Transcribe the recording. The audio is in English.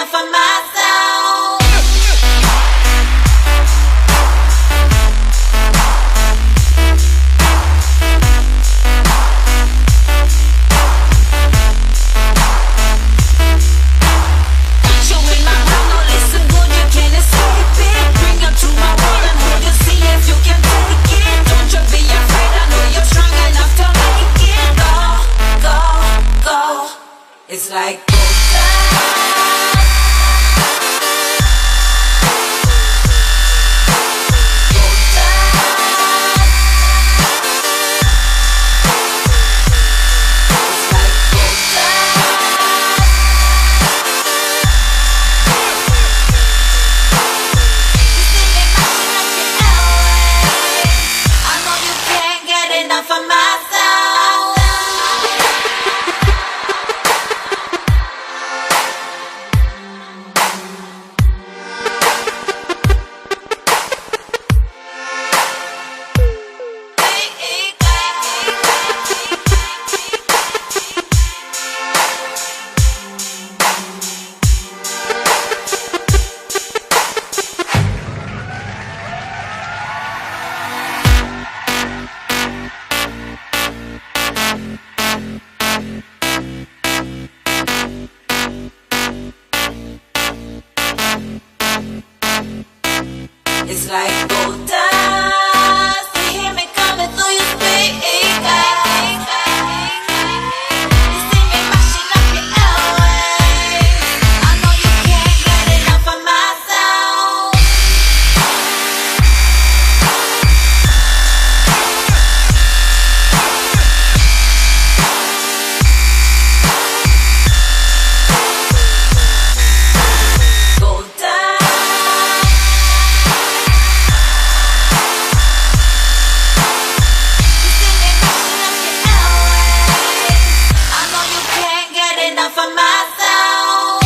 enough of myself. You in my ground, no listen good, you can't escape it. Bring you to my world and hold you, see if you can take it. Don't you be afraid, I know you're strong enough to make it. Go, go, go. It's like go down. For myself, it's like gold dust. You hear me coming through your speakers. You see me mashing up your airwaves. I know you can't get enough of myself. Gold dust. For myself,